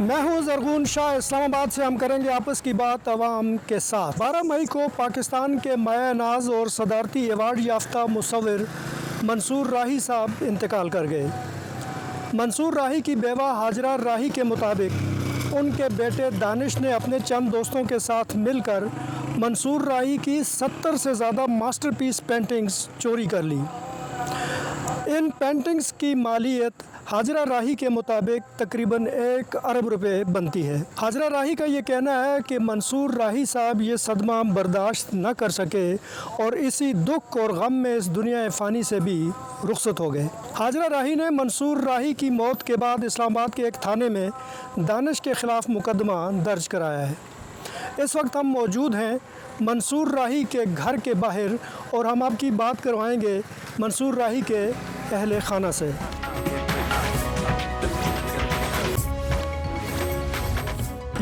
मैं हूं ज़रगून शाह। इस्लामाबाद से हम करेंगे आपस की बात अवाम के साथ। 12 मई को पाकिस्तान के माया नाज और सदारती अवार्ड याफ्ता मुसव्विर मंसूर राही साहब इंतकाल कर गए। मंसूर राही की बेवा हाजरा राही के मुताबिक उनके बेटे दानिश ने अपने चंद दोस्तों के साथ मिलकर मंसूर राही की 70 से ज़्यादा मास्टरपीस पेंटिंग्स चोरी कर ली। इन पेंटिंग्स की मालियत हाजरा राही के मुताबिक तकरीबन 1 अरब रुपए बनती है। हाजरा राही का ये कहना है कि मंसूर राही साहब ये सदमा बर्दाश्त न कर सके और इसी दुख और गम में इस दुनिया फ़ानी से भी रुखसत हो गए। हाजरा राही ने मंसूर राही की मौत के बाद इस्लामाबाद के एक थाने में दानिश के ख़िलाफ़ मुकदमा दर्ज कराया है। इस वक्त हम मौजूद हैं मंसूर राही के घर के बाहर और हम आपकी बात करवाएंगे मंसूर राही के अहले खाना से।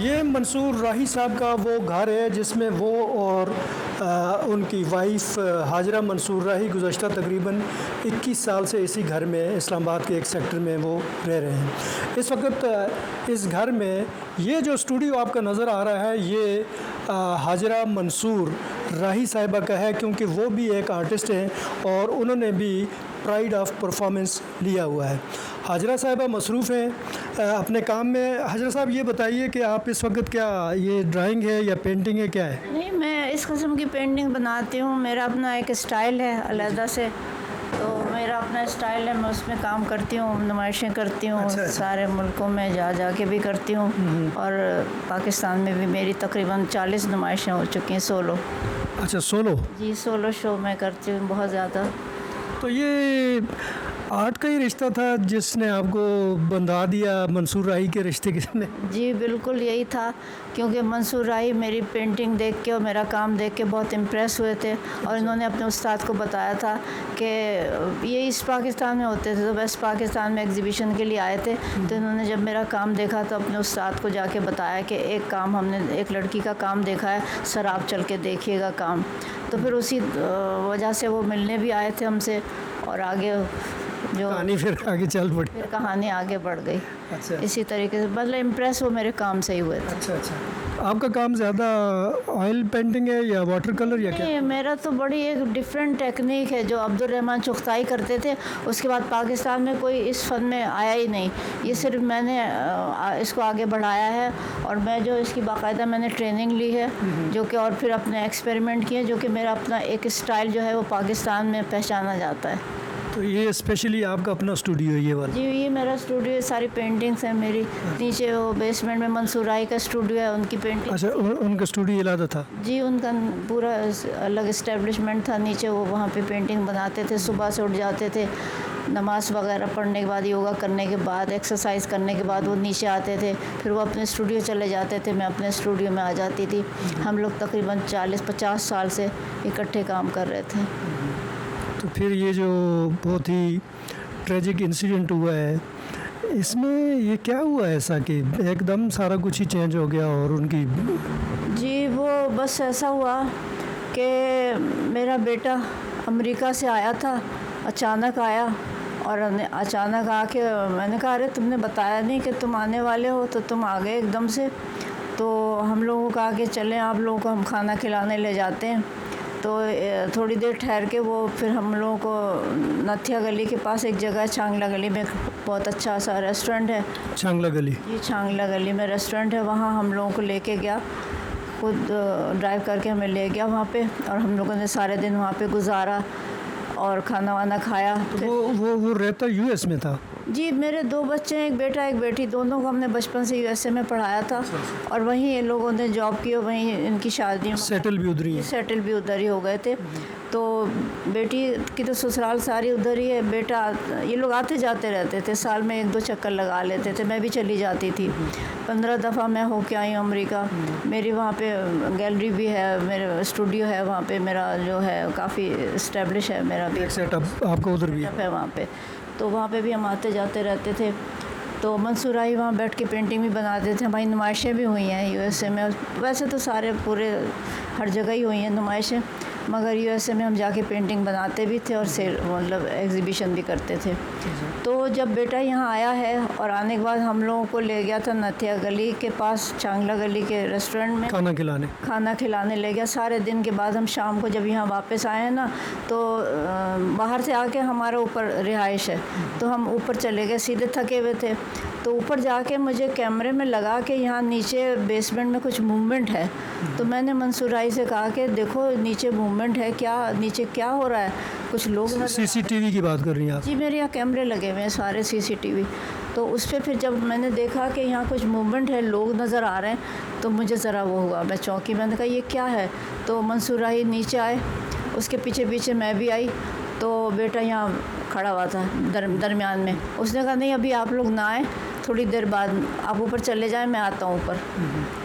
ये मंसूर राही साहब का वो घर है जिसमें वो और उनकी वाइफ हाजरा मंसूर राही गुज़श्ता तकरीबन 21 साल से इसी घर में इस्लामाबाद के एक सेक्टर में वो रह रहे हैं। इस वक्त इस घर में ये जो स्टूडियो आपका नज़र आ रहा है ये हाजरा मंसूर राही साहिबा का है, क्योंकि वो भी एक आर्टिस्ट हैं और उन्होंने भी प्राइड ऑफ परफॉर्मेंस लिया हुआ है। हाजरा साहिबा मसरूफ़ हैं अपने काम में। हाजरा साहब ये बताइए कि आप इस वक्त क्या ये ड्राइंग है या पेंटिंग है, क्या है? नहीं, मैं इस किस्म की पेंटिंग बनाती हूँ। मेरा अपना एक स्टाइल है अलहदा से, तो मेरा अपना स्टाइल है, मैं उसमें काम करती हूँ, नुमाइशें करती हूँ। अच्छा। सारे मुल्कों में जा के भी करती हूँ और पाकिस्तान में भी मेरी तकरीबन 40 नुमाइशें हो चुकी हैं सोलो। अच्छा, सोलो? जी, सोलो शो मैं करती हूँ बहुत ज़्यादा। तो ये आर्ट का ही रिश्ता था जिसने आपको बंधा दिया मंसूर राही के रिश्ते में? जी बिल्कुल यही था, क्योंकि मंसूर राही मेरी पेंटिंग देख के और मेरा काम देख के बहुत इम्प्रेस हुए थे और इन्होंने अपने उस्ताद को बताया था कि ये ईस्ट पाकिस्तान में होते थे, तो वेस्ट पाकिस्तान में एग्जीबिशन के लिए आए थे। तो इन्होंने जब मेरा काम देखा तो अपने उस्ताद को जाके बताया कि एक काम हमने एक लड़की का काम देखा है, सर आप चल के देखिएगा काम। तो फिर उसी वजह से वो मिलने भी आए थे हमसे और आगे जो कहानी फिर आगे चल पड़ी, फिर कहानी आगे बढ़ गई। अच्छा। इसी तरीके से मतलब इम्प्रेस वो मेरे काम से ही हुए थे। अच्छा अच्छा। आपका काम ज़्यादा ऑयल पेंटिंग है या वाटर कलर या क्या? मेरा तो बड़ी एक डिफरेंट टेक्निक है जो अब्दुर्रहमान चुगताई करते थे, उसके बाद पाकिस्तान में कोई इस फ़न में आया ही नहीं। ये सिर्फ मैंने इसको आगे बढ़ाया है और मैं जो इसकी बाकायदा मैंने ट्रेनिंग ली है जो कि और फिर अपने एक्सपेरिमेंट किए, जो कि मेरा अपना एक स्टाइल जो है वो पाकिस्तान में पहचाना जाता है। तो ये स्पेशली आपका अपना स्टूडियो है ये वाला? जी, ये मेरा स्टूडियो है, सारी पेंटिंग्स हैं मेरी। नीचे वो बेसमेंट में मंसूर राही का स्टूडियो है, उनकी पेंटिंग। अच्छा, उनका स्टूडियो अलग था? जी, उनका पूरा अलग इस्टेब्लिशमेंट था। नीचे वो वहाँ पे पेंटिंग बनाते थे, सुबह से उठ जाते थे, नमाज़ वगैरह पढ़ने के बाद, योगा करने के बाद, एक्सरसाइज करने के बाद वो नीचे आते थे, फिर वो अपने स्टूडियो चले जाते थे, मैं अपने स्टूडियो में आ जाती थी। हम लोग तकरीबन 40-50 साल से इकट्ठे काम कर रहे थे। तो फिर ये जो बहुत ही ट्रेजिक इंसिडेंट हुआ है, इसमें ये क्या हुआ ऐसा कि एकदम सारा कुछ ही चेंज हो गया और उनकी? जी, वो बस ऐसा हुआ कि मेरा बेटा अमेरिका से आया था, अचानक आया और अचानक आके मैंने कहा अरे तुमने बताया नहीं कि तुम आने वाले हो, तो तुम आ गए एकदम से। तो हम लोगों को कहा कि चलें आप लोगों को हम खाना खिलाने ले जाते हैं। तो थोड़ी देर ठहर के वो फिर हम लोगों को नथिया गली के पास एक जगह है, छांगला गली में, बहुत अच्छा सा रेस्टोरेंट है। छांगला गली? जी, छांगला गली में रेस्टोरेंट है, वहाँ हम लोगों को लेके गया, खुद ड्राइव करके हमें ले गया वहाँ पे और हम लोगों ने सारे दिन वहाँ पे गुजारा और खाना वाना खाया। तो वो रहता यूएस में था? जी, मेरे 2 बच्चे हैं, एक बेटा एक बेटी, दोनों को हमने बचपन से यूएसए में पढ़ाया था और वहीं ये लोगों ने जॉब की और वहीं इनकी शादी, सेटल भी उधर ही है? सेटल भी उधर ही हो गए थे। तो बेटी की तो ससुराल सारी उधर ही है, बेटा ये लोग आते जाते रहते थे, साल में 1-2 चक्कर लगा लेते थे, मैं भी चली जाती थी। 15 दफ़ा मैं होके आई हूँ अमेरिका। मेरी वहाँ पे गैलरी भी है, मेरा स्टूडियो है वहाँ पे, मेरा जो है काफ़ी इस्टेब्लिश है, मेरा भी सेटअप आपका उधर भी है वहाँ पे। तो वहाँ पे भी हम आते जाते रहते थे। तो मंसूर राही वहाँ बैठ के पेंटिंग भी बनाते थे, हमारी नुमाइशें भी हुई हैं यूएसए में। वैसे तो सारे पूरे हर जगह ही हुई हैं नुमाइशें, मगर यूएसए में हम जाके पेंटिंग बनाते भी थे और मतलब एग्जीबिशन भी करते थे। तो जब बेटा यहाँ आया है और आने के बाद हम लोगों को ले गया था नथिया गली के पास चांगला गली के रेस्टोरेंट में खाना खिलाने ले गया। सारे दिन के बाद हम शाम को जब यहाँ वापस आए हैं ना, तो बाहर से आके हमारा ऊपर रिहाइश है, तो हम ऊपर चले गए, सीधे थके हुए थे। तो ऊपर जाके मुझे कैमरे में लगा कि यहाँ नीचे बेसमेंट में कुछ मूवमेंट है। तो मैंने मंसूर राही से कहा कि देखो नीचे मूवमेंट है, क्या नीचे क्या हो रहा है, कुछ लोग। सीसीटीवी की बात कर रही हैं आप? जी, मेरे यहाँ कैमरे लगे हुए हैं सारे सीसीटीवी। तो उस पर फिर जब मैंने देखा कि यहाँ कुछ मूवमेंट है, लोग नज़र आ रहे हैं, तो मुझे ज़रा वो हुआ, मैं चौंकी। मैंने कहा ये क्या है? तो मंसूर राही नीचे आए, उसके पीछे पीछे मैं भी आई। तो बेटा यहाँ खड़ा हुआ था दरमियान में। उसने कहा नहीं अभी आप लोग ना आए, थोड़ी देर बाद आप ऊपर चले जाएं, मैं आता हूँ ऊपर।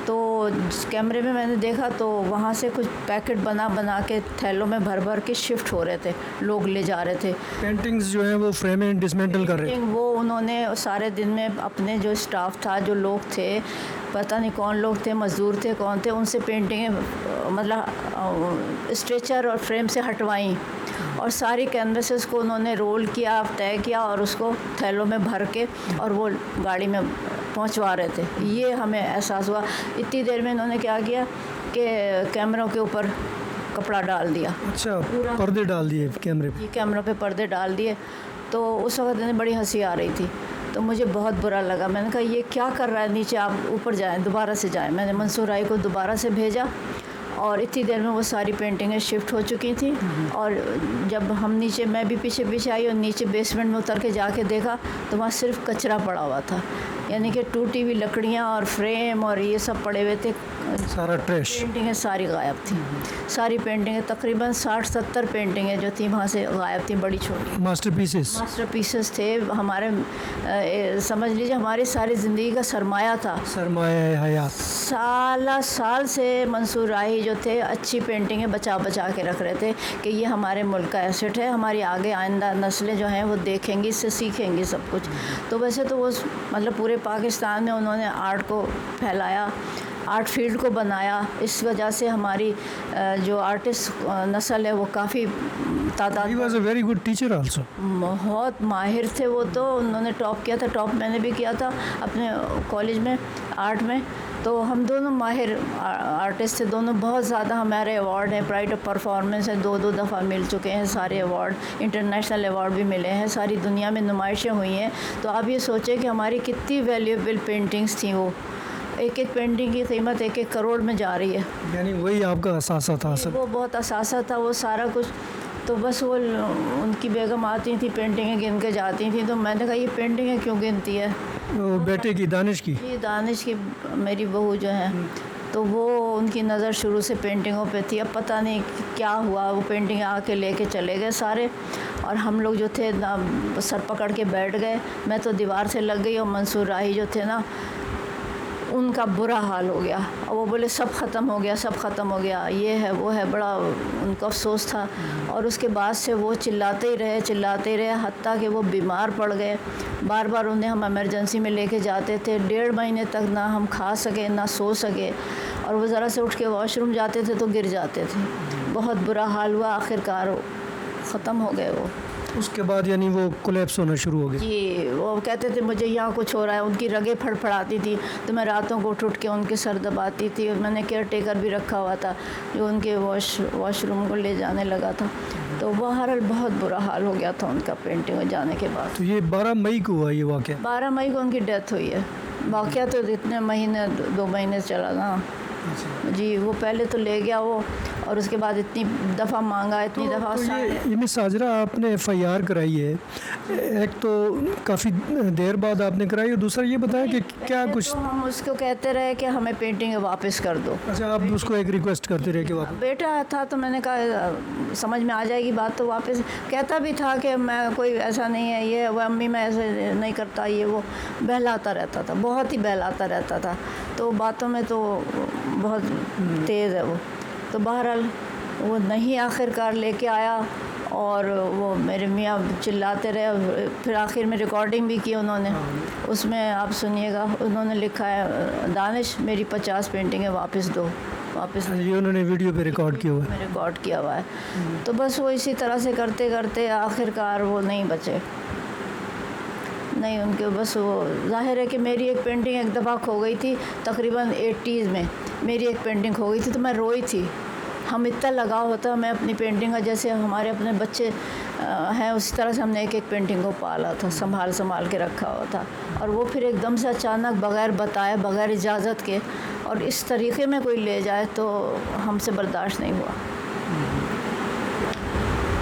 तो कैमरे में मैंने देखा तो वहाँ से कुछ पैकेट बना के थैलों में भर के शिफ्ट हो रहे थे, लोग ले जा रहे थे। पेंटिंग्स जो हैं वो फ्रेम में डिसमेंटल कर रहे थे। वो उन्होंने सारे दिन में अपने जो स्टाफ था, जो लोग थे, पता नहीं कौन लोग थे, मज़दूर थे कौन थे, उनसे पेंटिंगें मतलब स्ट्रेचर और फ्रेम से हटवाई और सारी कैनवसेस को उन्होंने रोल किया, तय किया और उसको थैलों में भर के और वो गाड़ी में पहुंचवा रहे थे। ये हमें एहसास हुआ। इतनी देर में इन्होंने क्या किया कि कैमरों के ऊपर कपड़ा डाल दिया। अच्छा, पर्दे डाल दिए कैमरे पे? कैमरों पे पर्दे डाल दिए। तो उस वक्त इन्हें बड़ी हंसी आ रही थी, तो मुझे बहुत बुरा लगा। मैंने कहा ये क्या कर रहा है, नीचे आप ऊपर जाएं, दोबारा से जाएं। मैंने मंसूर राही को दोबारा से भेजा और इतनी देर में वो सारी पेंटिंगें शिफ्ट हो चुकी थी। और जब हम नीचे, मैं भी पीछे पीछे आई और नीचे बेसमेंट में उतर के जाके देखा तो वहाँ सिर्फ कचरा पड़ा हुआ था, यानी कि टूटी हुई लकड़ियाँ और फ्रेम और ये सब पड़े हुए थे, सारा ट्रैश। पेंटिंगें सारी गायब थी। सारी पेंटिंगें तकरीबन 60-70 पेंटिंगें जो थी वहाँ से गायब थी, बड़ी छोटी मास्टरपीसेस थे। हमारे समझ लीजिए हमारी सारी ज़िंदगी का सरमाया था, सरमाया हयात। साल से मंसूर राही जो थे अच्छी पेंटिंगें बचा के रख रहे थे कि ये हमारे मुल्क का एसेट है, हमारी आगे आइंदा नस्लें जो हैं वो देखेंगी, इससे सीखेंगी सब कुछ। तो वैसे तो वो मतलब पूरे पाकिस्तान में उन्होंने आर्ट को फैलाया, आर्ट फील्ड को बनाया। इस वजह से हमारी जो आर्टिस्ट नस्ल है वो काफ़ी तादाद। He was a very good teacher also. बहुत माहिर थे वो, तो उन्होंने टॉप किया था। टॉप मैंने भी किया था अपने कॉलेज में आर्ट में। तो हम दोनों माहिर आर्टिस्ट थे, दोनों बहुत ज़्यादा। हमारे अवार्ड हैं, प्राइड ऑफ परफॉर्मेंस है, 2 दफ़ा मिल चुके हैं सारे अवार्ड, इंटरनेशनल अवार्ड भी मिले हैं, सारी दुनिया में नुमाइशें हुई हैं। तो आप ये सोचें कि हमारी कितनी वैल्यूएबल पेंटिंग्स थी। वो एक पेंटिंग की कीमत 1 करोड़ में जा रही है, यानी वही आपका असासा था सर? वो बहुत असासा था वो सारा कुछ। तो बस वो उनकी बेगम आती थी, पेंटिंगें गिन के जाती थी। तो मैंने कहा ये पेंटिंगें क्यों गिनती है? वो बेटे की, दानिश की? जी, दानिश की, मेरी बहू जो है। तो वो उनकी नज़र शुरू से पेंटिंगों पे थी। अब पता नहीं क्या हुआ, वो पेंटिंग आके लेके चले गए सारे, और हम लोग जो थे ना सर पकड़ के बैठ गए। मैं तो दीवार से लग गई और मंसूर राही जो थे ना उनका बुरा हाल हो गया। और वो बोले सब ख़त्म हो गया, सब ख़त्म हो गया, ये है वो है, बड़ा उनका अफसोस था। और उसके बाद से वो चिल्लाते ही रहे हत्ता कि वो बीमार पड़ गए। बार बार उन्हें हम इमरजेंसी में लेके जाते थे। 1.5 महीने तक ना हम खा सके ना सो सके, और वो ज़रा से उठ के वॉशरूम जाते थे तो गिर जाते थे। बहुत बुरा हाल हुआ, आखिरकार ख़त्म हो गए वो। उसके बाद यानी वो कोलैप्स होना शुरू हो गया? जी, वो कहते थे मुझे यहाँ कुछ हो रहा है। उनकी रगें फड़फड़ाती थी, तो मैं रातों को उठ के उनके सर दबाती थी। मैंने केयर टेकर भी रखा हुआ था जो उनके वॉशरूम को ले जाने लगा था। तो बहरहाल बहुत बुरा हाल हो गया था उनका पेंटिंग में जाने के बाद। तो ये 12 मई को हुआ ये वाक़या? 12 मई को उनकी डेथ हुई है। वाक़या तो इतने महीने 2 महीने चला ना जी। वो पहले तो ले गया वो, और उसके बाद इतनी दफ़ा मांगा, इतनी दफ़ा। ये मिस साजरा आपने FIR कराई है, एक तो काफ़ी देर बाद आपने कराई, और दूसरा ये बताया कि क्या कुछ तो हम उसको कहते रहे कि हमें पेंटिंग वापस कर दो। अच्छा, आप उसको एक रिक्वेस्ट करते रहे कि वापस? बेटा था तो मैंने कहा समझ में आ जाएगी बात तो वापस। कहता भी था कि मैं कोई ऐसा नहीं है, ये वो अम्मी मैं ऐसे नहीं करता, ये वो बहलाता रहता था, बहुत ही बहलाता रहता था। तो बातों में तो बहुत तेज़ है वो। तो बहरहाल वो नहीं आखिरकार लेके आया, और वो मेरे मियाँ चिल्लाते रहे। फिर आखिर में रिकॉर्डिंग भी की उन्होंने, उसमें आप सुनिएगा, उन्होंने लिखा है दानिश मेरी 50 पेंटिंगें वापस दो। वापस ये उन्होंने वीडियो पे रिकॉर्ड किया हुआ है। में रिकॉर्ड किया हुआ है। तो बस वो इसी तरह से करते करते आखिरकार वो नहीं बचे, नहीं उनके बस वो ज़ाहिर है कि मेरी एक पेंटिंग एक दफ़ा खो गई थी तकरीबन 80s में, मेरी एक पेंटिंग खो गई थी तो मैं रोई थी। हम इतना लगाव होता, मैं अपनी पेंटिंग का जैसे हमारे अपने बच्चे हैं उसी तरह से हमने एक एक पेंटिंग को पाला था, संभाल संभाल के रखा हुआ था। और वो फिर एकदम से अचानक बग़ैर बताए, बग़ैर इजाज़त के और इस तरीके में कोई ले जाए तो हमसे बर्दाश्त नहीं हुआ।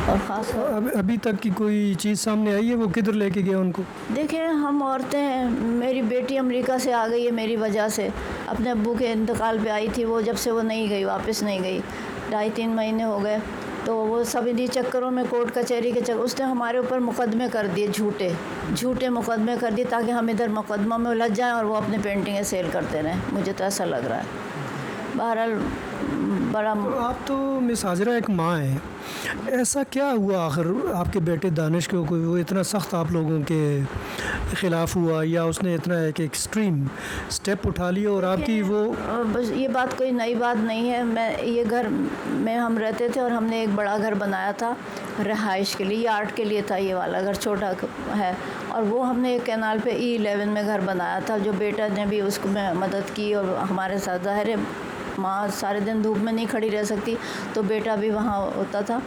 और ख़ास अभी तक की कोई चीज़ सामने आई है? वो किधर लेके गया उनको? देखिए हम औरतें हैं, मेरी बेटी अमेरिका से आ गई है मेरी वजह से, अपने अब्बू के इंतकाल पे आई थी वो, जब से वो नहीं गई, वापस नहीं गई, 2.5-3 महीने हो गए। तो वो सब इन्हीं चक्करों में कोर्ट कचहरी के चक्कर, उसने हमारे ऊपर मुकदमे कर दिए, झूठे मुकदमे कर दिए ताकि हम इधर मुकदमा में उलझ जाएं और वो अपनी पेंटिंगें सेल करते रहें। मुझे तो ऐसा लग रहा है। बहरहाल बड़ा आप तो मिस हाजरा एक माँ है, ऐसा क्या हुआ आखिर आपके बेटे दानिश को, कोई वो इतना सख्त आप लोगों के ख़िलाफ़ हुआ या उसने इतना एक एक्सट्रीम स्टेप उठा लिया और आपकी वो? बस ये बात कोई नई बात नहीं है। मैं ये घर में हम रहते थे और हमने एक बड़ा घर बनाया था रहाइश के लिए, ये आर्ट के लिए था, ये वाला घर छोटा है। और वो हमने एक कैनाल पे E11 में घर बनाया था, जो बेटा ने भी उसको में मदद की और हमारे साथ, ज़ाहिर है माँ सारे दिन धूप में नहीं खड़ी रह सकती तो बेटा भी वहाँ होता था।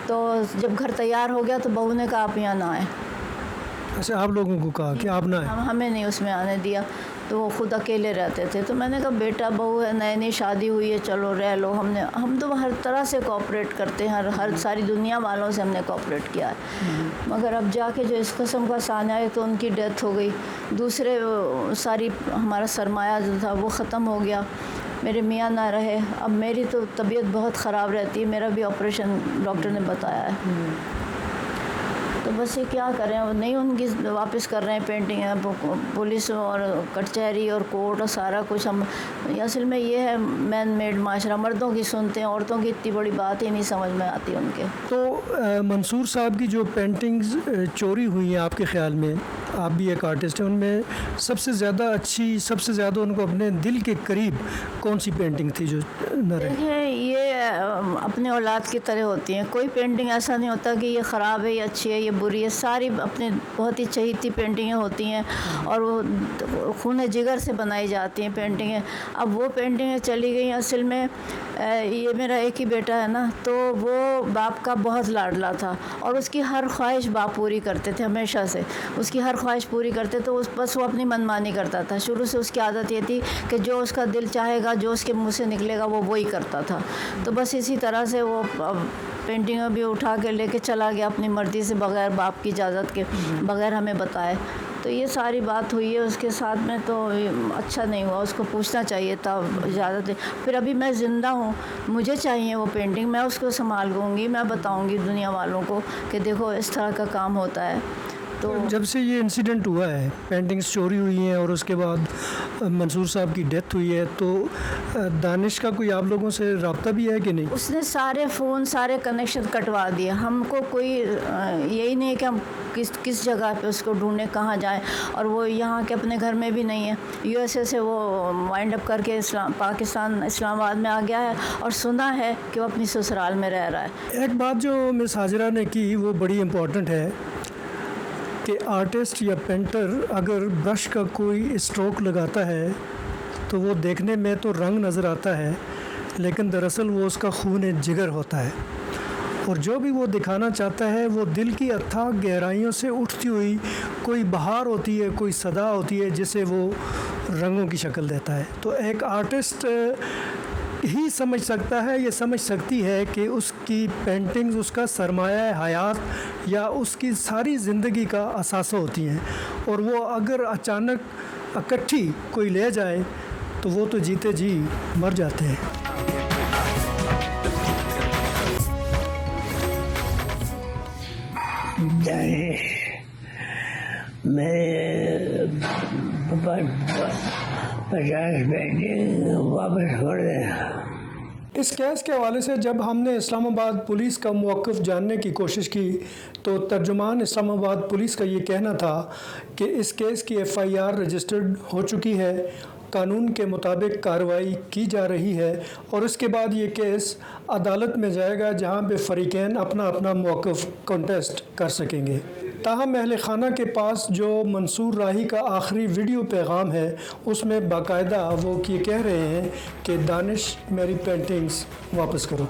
तो जब घर तैयार हो गया तो बहू ने कहा आप यहाँ ना आए। अच्छा, आप लोगों को कहा कि आप ना आए? हमें नहीं उसमें आने दिया, तो वो खुद अकेले रहते थे। तो मैंने कहा बेटा बहू है, नई नई शादी हुई है, चलो रह लो। हम तो हर तरह से कोऑपरेट करते हैं, हर सारी दुनिया वालों से हमने कोऑपरेट किया है। मगर अब जाके जो इस किस्म का सामने आया तो उनकी डेथ हो गई, दूसरे सारी हमारा सरमाया जो था वो ख़त्म हो गया, मेरे मियाँ ना रहे। अब मेरी तो तबीयत बहुत ख़राब रहती है, मेरा भी ऑपरेशन डॉक्टर ने बताया है। तो बस ये क्या करें, वो नहीं उनकी वापस कर रहे हैं पेंटिंग, पुलिस और कचहरी और कोर्ट और सारा कुछ। हम असल में ये है मैन मेड माशरा, मर्दों की सुनते हैं, औरतों की इतनी बड़ी बात ही नहीं समझ में आती उनके। तो मंसूर साहब की जो पेंटिंग्स चोरी हुई हैं आपके ख़्याल में, आप भी एक आर्टिस्ट हैं, उनमें सबसे ज़्यादा अच्छी, सबसे ज़्यादा उनको अपने दिल के करीब कौन सी पेंटिंग थी जो न रही? देखिए ये अपने औलाद की तरह होती हैं, कोई पेंटिंग ऐसा नहीं होता कि ये ख़राब है, ये अच्छी है, ये बुरी है। सारी अपने बहुत ही चहीती पेंटिंगें होती हैं और वो खून जिगर से बनाई जाती हैं पेंटिंगें। अब वो पेंटिंगें चली गई। असल में ये मेरा एक ही बेटा है ना, तो वो बाप का बहुत लाडला था और उसकी हर ख्वाहिश बाप पूरी करते थे, हमेशा से उसकी हर ख्वाहिश पूरी करते। तो बस वो अपनी मनमानी करता था। शुरू से उसकी आदत ये थी कि जो उसका दिल चाहेगा, जो उसके मुँह से निकलेगा वो वही करता था। तो बस इसी तरह से वो पेंटिंग भी उठा के लेके चला गया अपनी मर्ज़ी से, बग़ैर बाप की इजाज़त के, बग़ैर हमें बताए। तो ये सारी बात हुई है उसके साथ में, तो अच्छा नहीं हुआ, उसको पूछना चाहिए था इजाज़त। फिर अभी मैं ज़िंदा हूँ, मुझे चाहिए वो पेंटिंग, मैं उसको संभालूँगी, मैं बताऊँगी दुनिया वालों को कि देखो इस तरह का काम होता है। तो जब से ये इंसिडेंट हुआ है, पेंटिंग्स चोरी हुई हैं और उसके बाद मंसूर साहब की डेथ हुई है, तो दानिश का कोई आप लोगों से रब्ता भी है कि नहीं? उसने सारे फ़ोन, सारे कनेक्शन कटवा दिए। हमको कोई यही नहीं है कि हम किस जगह पे उसको ढूंढें, कहाँ जाएं। और वो यहाँ के अपने घर में भी नहीं है, USA से वो वाइंड अप करके पाकिस्तान इस्लामाबाद में आ गया है और सुना है कि वो अपनी ससुराल में रह रहा है। एक बात जो मिस हाजरा ने की वो बड़ी इम्पॉर्टेंट है कि आर्टिस्ट या पेंटर अगर ब्रश का कोई स्ट्रोक लगाता है तो वो देखने में तो रंग नज़र आता है, लेकिन दरअसल वो उसका खून जिगर होता है और जो भी वो दिखाना चाहता है वो दिल की अथाह गहराइयों से उठती हुई कोई बहार होती है, कोई सदा होती है जिसे वो रंगों की शक्ल देता है। तो एक आर्टिस्ट ही समझ सकता है, ये समझ सकती है कि उसकी पेंटिंग्स उसका सरमाया हयात या उसकी सारी ज़िंदगी का असासा होती हैं, और वो अगर अचानक इकट्ठी कोई ले जाए तो वो तो जीते जी मर जाते हैं। दानिश, मैं 50 पेंटिंग वापस कर देना। इस केस के हवाले से जब हमने इस्लामाबाद पुलिस का मौक़िफ़ जानने की कोशिश की तो तर्जुमान इस्लामाबाद पुलिस का ये कहना था कि इस केस की FIR रजिस्टर्ड हो चुकी है कानून के मुताबिक कार्रवाई की जा रही है और इसके बाद ये केस अदालत में जाएगा जहां पे फरीकैन अपना अपना मौक़िफ़ कॉन्टेस्ट कर सकेंगे। ताहम अहल खाना के पास जो मंसूर राही का आखिरी वीडियो पैगाम है उसमें बाकायदा वो ये कह रहे हैं कि दानिश मेरी पेंटिंग्स वापस करो।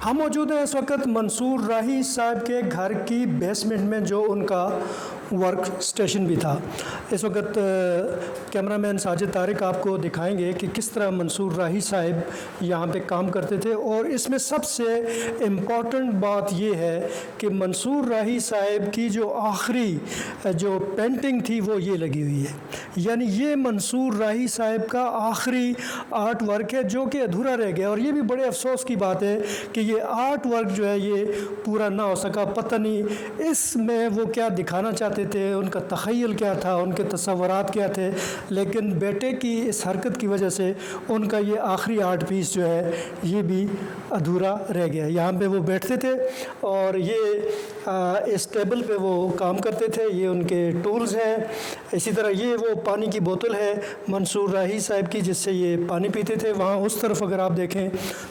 हम मौजूद हैं इस वक्त मंसूर राही साहब के घर की बेसमेंट में जो उनका वर्क स्टेशन भी था। इस वक्त कैमरामैन साजिद तारिक आपको दिखाएंगे कि किस तरह मंसूर राही साहब यहाँ पे काम करते थे और इसमें सबसे इम्पॉर्टेंट बात ये है कि मंसूर राही साहब की जो आखिरी जो पेंटिंग थी वो ये लगी हुई है, यानी ये मंसूर राही साहब का आखिरी आर्ट वर्क है जो कि अधूरा रह गया। और ये भी बड़े अफसोस की बात है कि ये आर्ट वर्क जो है ये पूरा ना हो सका। पता नहीं इसमें वो क्या दिखाना चाहते थे, उनका तख़य्युल क्या था, उनके तसव्वुरात क्या थे, लेकिन बेटे की इस हरकत की वजह से उनका ये आखिरी आर्ट पीस जो है ये भी अधूरा रह गया। यहाँ पे वो बैठते थे और ये इस टेबल पे वो काम करते थे, ये उनके टूल्स हैं। इसी तरह ये वो पानी की बोतल है मंसूर राही साहब की जिससे ये पानी पीते थे। वहाँ उस तरफ अगर आप देखें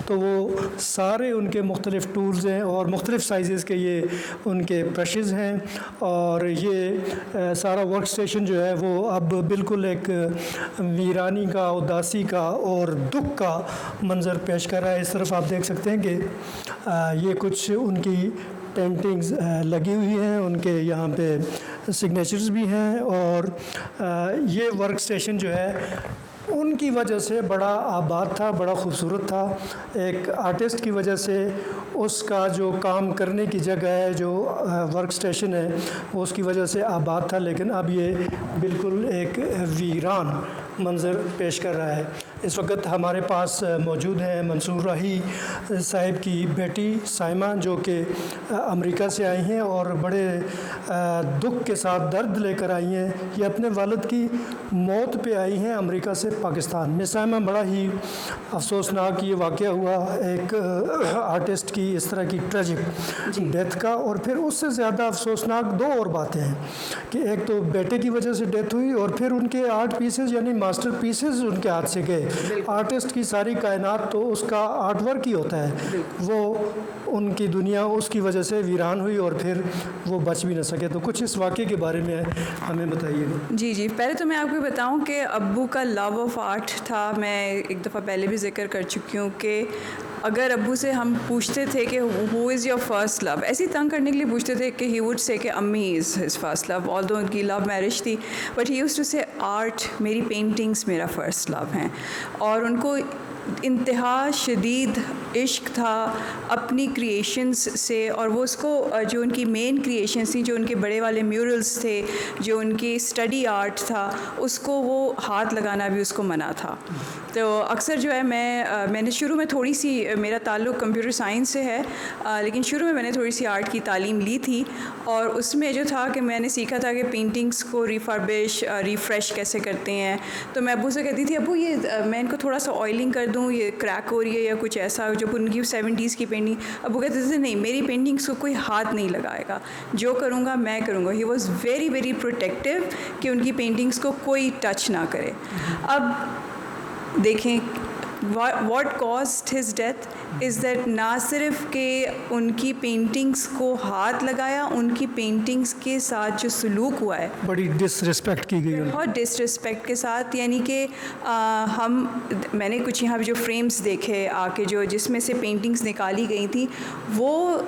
तो वो सारे उनके मुख्तलिफ़ टूल्स हैं और मुख्तलिफ़ साइज़ के ये उनके ब्रशेज़ हैं और ये सारा वर्क स्टेशन जो है वो अब बिल्कुल एक वीरानी का, उदासी का और दुख का मंज़र पेश कर रहा है। इस तरफ आप देख सकते हैं कि ये कुछ उनकी पेंटिंग्स लगी हुई हैं, उनके यहाँ पे सिग्नेचर्स भी हैं और ये वर्क स्टेशन जो है उनकी वजह से बड़ा आबाद था, बड़ा खूबसूरत था। एक आर्टिस्ट की वजह से उसका जो काम करने की जगह है, जो वर्क स्टेशन है, वो उसकी वजह से आबाद था, लेकिन अब ये बिल्कुल एक वीरान मंज़र पेश कर रहा है। इस वक्त हमारे पास मौजूद है मंसूर राही साहब की बेटी साइमा जो कि अमेरिका से आई हैं और बड़े दुख के साथ दर्द लेकर आई हैं। ये अपने वालिद की मौत पे आई हैं अमेरिका से पाकिस्तान में। साइमा, बड़ा ही अफसोसनाक ये वाक़या हुआ एक आर्टिस्ट की इस तरह की ट्रेजिक डेथ का, और फिर उससे ज़्यादा अफसोसनाक दो और बातें हैं कि एक तो बेटे की वजह से डेथ हुई और फिर उनके आर्ट पीसेस यानी मास्टर पीसेस उनके हाथ से गए। आर्टिस्ट की सारी कायनात तो उसका आर्ट वर्क ही होता है, वो उनकी दुनिया उसकी वजह से वीरान हुई और फिर वो बच भी ना सके। तो कुछ इस वाक़े के बारे में हमें बताइएगा। जी, पहले तो मैं आपको बताऊं कि अब्बू का लव ऑफ आर्ट था। मैं एक दफ़ा पहले भी जिक्र कर चुकी हूँ कि अगर अब्बू से हम पूछते थे कि who is your first love, ऐसे ही तंग करने के लिए पूछते थे कि ही वुड से कि अम्मी is his first love, although उनकी लव मैरिज थी, बट ही यूज्ड टू से आर्ट, मेरी पेंटिंग्स मेरा फ़र्स्ट लव हैं। और उनको इंतहा शदीद इश्क था अपनी क्रिएशंस से, और वो उसको जो उनकी मेन क्रिएशंस थी, जो उनके बड़े वाले म्यूरल्स थे, जो उनकी स्टडी आर्ट था, उसको वो हाथ लगाना भी उसको मना था। तो अक्सर जो है मैंने शुरू में थोड़ी सी, मेरा ताल्लुक़ कंप्यूटर साइंस से है, लेकिन शुरू में मैंने थोड़ी सी आर्ट की तालीम ली थी और उसमें जो था कि मैंने सीखा था कि पेंटिंग्स को रिफर्बिश रिफ़्रेश कैसे करते हैं। तो मैं अब्बू से कहती थी, अब्बू ये मैं इनको थोड़ा सा ऑयलिंग कर दूँ, ये क्रैक हो रही है या कुछ ऐसा, जो उनकी 70s की पेंटिंग। अब्बू कहते थे नहीं, मेरी पेंटिंग्स को कोई हाथ नहीं लगाएगा, जो करूँगा मैं करूँगा। He was very very protective कि उनकी पेंटिंग्स को कोई टच ना करे। अब देखें what caused his death is that ना सिर्फ के उनकी पेंटिंग्स को हाथ लगाया, उनकी पेंटिंग्स के साथ जो सलूक हुआ है, बड़ी डिसरिस्पेक्ट की गई, बहुत डिसरिस्पेक्ट के साथ। यानी कि मैंने कुछ यहाँ पे जो फ्रेम्स देखे आके, जो जिसमें से पेंटिंग्स निकाली गई थी, वो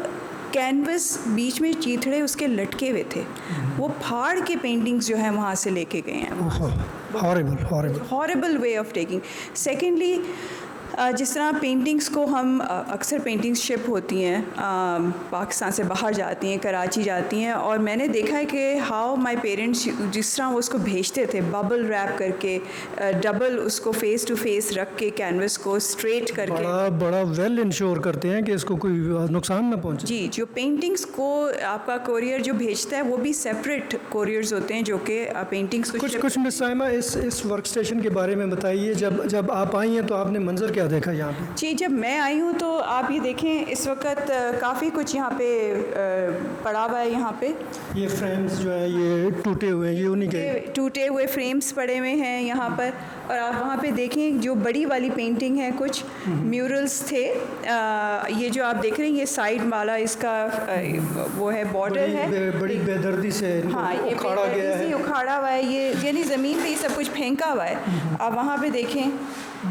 कैनवस बीच में चीथड़े उसके लटके हुए थे, वो फाड़ के पेंटिंग्स जो है वहाँ से लेके गए हैं। Horrible way of taking. Secondly, जिस तरह पेंटिंग्स को हम अक्सर पेंटिंग्स शिप होती हैं, पाकिस्तान से बाहर जाती हैं, कराची जाती हैं, और मैंने देखा है कि हाउ माय पेरेंट्स जिस तरह वो उसको भेजते थे बबल रैप करके, डबल उसको फेस टू फेस रख के कैनवस को स्ट्रेट करके, बड़ा वेल इंश्योर करते हैं कि इसको कोई नुकसान ना पहुंचे। जी, जो पेंटिंग्स को आपका कोरियर जो भेजता है वो भी सेपरेट कोरियर्स होते हैं जो कि पेंटिंग्स को कुछ मिस साइमा इस वर्क स्टेशन के बारे में बताइए। जब आप आई हैं तो आपने मंजर क्या क्या देखा यहाँ पे? जी, जब मैं आई हूँ तो आप ये देखें इस वक्त काफ़ी कुछ यहाँ पे पड़ा हुआ है। यहाँ पे ये फ्रेम्स जो है ये टूटे हुए हैं, ये उन्हीं के टूटे हुए फ्रेम्स पड़े हुए हैं यहाँ पर। और आप वहाँ पे देखें जो बड़ी वाली पेंटिंग है, कुछ म्यूरल्स थे। ये जो आप देख रहे हैं ये साइड वाला इसका वो है, बॉर्डर है। बड़ी बेदर्दी से हाँ, ये उखाड़ा गया है, उखाड़ा हुआ है ये, यानी ज़मीन पे ये सब कुछ फेंका हुआ है। आप वहाँ पे देखें,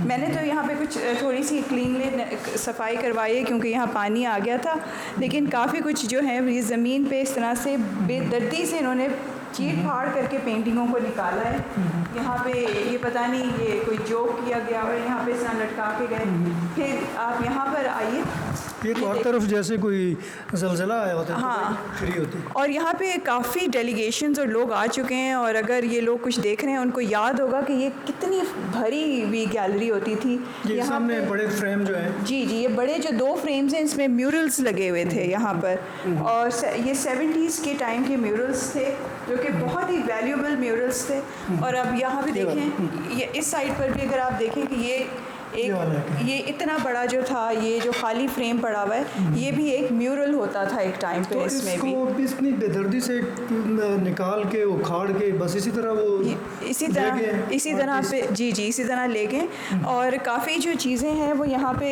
मैंने तो यहाँ पे कुछ थोड़ी सी क्लीनली सफाई करवाई है क्योंकि यहाँ पानी आ गया था, लेकिन काफ़ी कुछ जो है ये ज़मीन पे इस तरह से बेदर्दी से इन्होंने चीर फाड़ करके पेंटिंगों को निकाला है। यहाँ पे ये पता नहीं ये कोई जोक किया गया है, यहाँ पे इस तरह लटका के गए। फिर आप यहाँ पर आइए, ये तो हर तरफ जैसे कोई जलजला आया होता है, हाँ, फ्री होती। और यहाँ पे काफ़ी डेलीगेशंस और लोग आ चुके हैं, और अगर ये लोग कुछ देख रहे हैं उनको याद होगा कि ये कितनी भरी हुई गैलरी होती थी। ये यहाँ सामने पे बड़े फ्रेम जो है, जी, ये बड़े जो 2 फ्रेम्स हैं इसमें म्यूरल्स लगे हुए थे यहाँ पर, और ये 70s के टाइम के म्यूरल्स थे जो कि बहुत ही वैल्यूबल म्यूरल्स थे। और अब यहाँ पे देखें, ये इस साइड पर भी अगर आप देखें कि ये इतना बड़ा जो था, ये जो खाली फ्रेम पड़ा हुआ है, ये भी एक म्यूरल होता था एक टाइम पे। तो इसमें भी इसको इतनी बेदर्दी से निकाल के उखाड़ के बस इसी तरह वो इसी तरह पे जी इसी तरह ले गए। और काफ़ी जो चीज़ें हैं वो यहाँ पे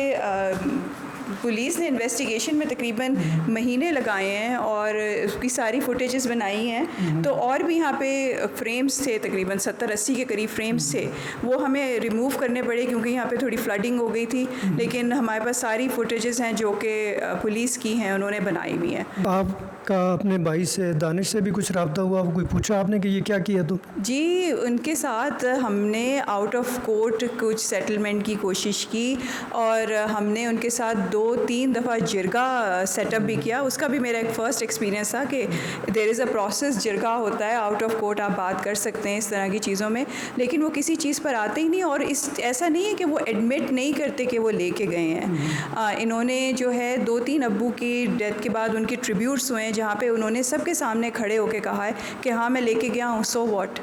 पुलिस ने इन्वेस्टिगेशन में तकरीबन महीने लगाए हैं और उसकी सारी फुटेजेस बनाई हैं। तो और भी यहाँ पे फ्रेम्स थे, तकरीबन 70-80 के करीब फ्रेम्स थे, वो हमें रिमूव करने पड़े क्योंकि यहाँ पे थोड़ी फ्लडिंग हो गई थी। लेकिन हमारे पास सारी फुटेजेस हैं जो कि पुलिस की हैं, उन्होंने बनाई हुई हैं। आपका अपने भाई से, दानिश से भी कुछ रब्ता हुआ, कोई पूछा आपने कि ये क्या किया तुम? जी, उनके साथ हमने आउट ऑफ कोर्ट कुछ सेटलमेंट की कोशिश की, और हमने उनके साथ 2-3 दफ़ा जिरगा सेटअप भी किया। उसका भी मेरा एक फ़र्स्ट एक्सपीरियंस था कि देयर इज़ अ प्रोसेस, जिरगा होता है, आउट ऑफ कोर्ट आप बात कर सकते हैं इस तरह की चीज़ों में, लेकिन वो किसी चीज़ पर आते ही नहीं। और ऐसा नहीं है कि वो एडमिट नहीं करते कि वो लेके गए हैं। इन्होंने जो है 2-3 अब्बू की डेथ के बाद उनके ट्रिब्यूट्स हुए हैं जहाँ पे उन्होंने सबके सामने खड़े होकर कहा है कि हाँ मैं लेके गया हूँ, सो व्हाट।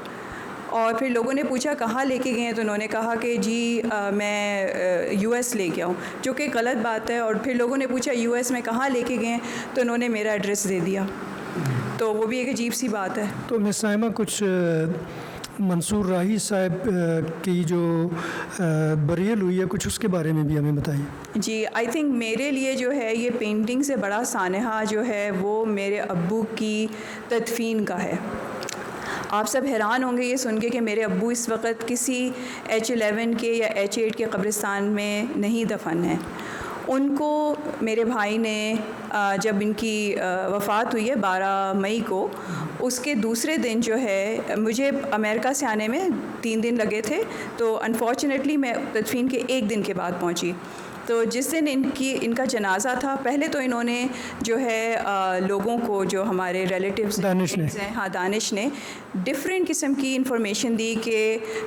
और फिर लोगों ने पूछा कहाँ लेके गए हैं, तो उन्होंने कहा कि जी मैं यूएस ले गया हूँ, जो कि गलत बात है। और फिर लोगों ने पूछा यूएस में कहाँ लेके गए हैं, तो उन्होंने मेरा एड्रेस दे दिया, तो वो भी एक अजीब सी बात है। तो मिस साइमा, कुछ मंसूर राही साहब की जो बरियल हुई है, कुछ उसके बारे में भी हमें बताइए। जी, आई थिंक मेरे लिए जो है ये पेंटिंग से बड़ा सानहा जो है वो मेरे अब्बू की तदफीन का है। आप सब हैरान होंगे ये सुन के कि मेरे अब्बू इस वक्त किसी H11 के या H8 के कब्रिस्तान में नहीं दफन हैं। उनको मेरे भाई ने जब इनकी वफ़ात हुई है 12 मई को, उसके दूसरे दिन जो है, मुझे अमेरिका से आने में 3 दिन लगे थे, तो अनफॉर्चुनेटली मैं तदफीन के 1 दिन के बाद पहुंची। तो जिस दिन इनका जनाज़ा था, पहले तो इन्होंने जो है लोगों को, जो हमारे रिलेटिव्स हैं, हाँ दानिश ने डिफरेंट किस्म की इंफॉर्मेशन दी कि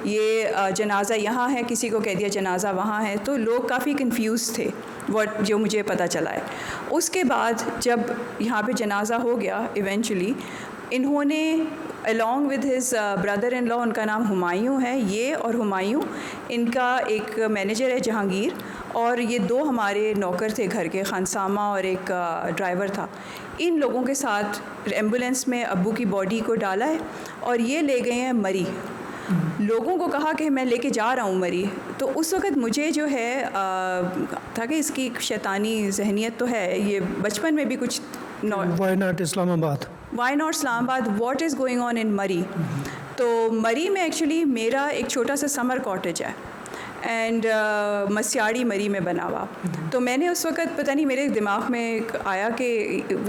ये जनाज़ा यहाँ है, किसी को कह दिया जनाज़ा वहाँ है, तो लोग काफ़ी कंफ्यूज थे, वो जो मुझे पता चला है। उसके बाद जब यहाँ पे जनाज़ा हो गया इवेंचुअली, इन्होंने along with his brother in law, उनका नाम हुमायूं है ये, और हुमायूं इनका एक मैनेजर है जहांगीर, और ये 2 हमारे नौकर थे घर के, खानसामा और एक ड्राइवर था। इन लोगों के साथ एम्बुलेंस में अब्बू की बॉडी को डाला है और ये ले गए हैं मरी। लोगों को कहा कि मैं लेके जा रहा हूँ मरी। तो उस वक़्त मुझे जो है था कि इसकी शैतानी जहनियत तो है, ये बचपन में भी कुछ why not Islamabad, why not Islamabad, what is going on in Murree. तो मरी में एक्चुअली मेरा एक छोटा सा समर कॉटेज है एंड मस्याड़ी मरी में बना हुआ। तो मैंने उस वक़्त पता नहीं मेरे दिमाग में आया कि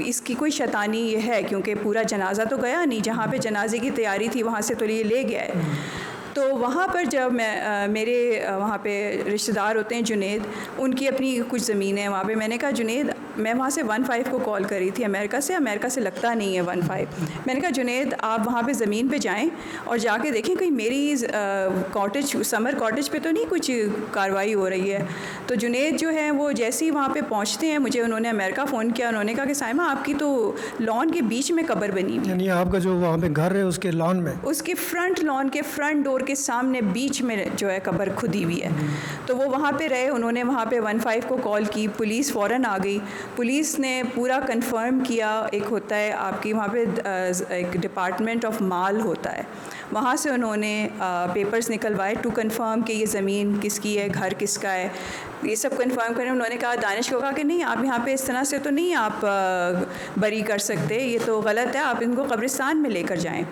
इसकी कोई शैतानी ये है, क्योंकि पूरा जनाज़ा तो गया नहीं, जहाँ पे जनाजे की तैयारी थी वहाँ से तो ये ले गया है। तो वहाँ पर जब मैं मेरे वहाँ पे रिश्तेदार होते हैं जुनेद, उनकी अपनी कुछ ज़मीन है वहाँ पे, मैंने कहा जुनेद मैं वहाँ से 15 को कॉल करी थी अमेरिका से लगता नहीं है 15। मैंने कहा जुनेद आप वहाँ पे ज़मीन पे जाएं और जाके देखें कहीं मेरी कॉटेज समर कॉटेज पे तो नहीं कुछ कार्रवाई हो रही है। तो जुनेद जो है वो जैसे ही वहाँ पे पहुँचते हैं मुझे उन्होंने अमेरिका फ़ोन किया, उन्होंने कहा कि साइमा आपकी तो लॉन के बीच में कब्र बनी हुई है, यानी आपका जो वहाँ पे घर है उसके लॉन में, उसके फ्रंट लॉन के फ्रंट डोर के सामने बीच में जो है कब्र खुदी हुई है। तो वो वहाँ पे रहे, उन्होंने वहाँ पे 15 को कॉल की, पुलिस फ़ौरन आ गई। पुलिस ने पूरा कंफर्म किया, एक होता है आपकी वहाँ पे एक डिपार्टमेंट ऑफ माल होता है, वहाँ से उन्होंने पेपर्स निकलवाए टू कंफर्म कि ये ज़मीन किसकी है, घर किसका है, ये सब कंफर्म करें। उन्होंने कहा दानिश को कहा कि नहीं आप यहाँ पे इस तरह से तो नहीं आप बरी कर सकते, ये तो गलत है, आप इनको कब्रिस्तान में लेकर जाएं।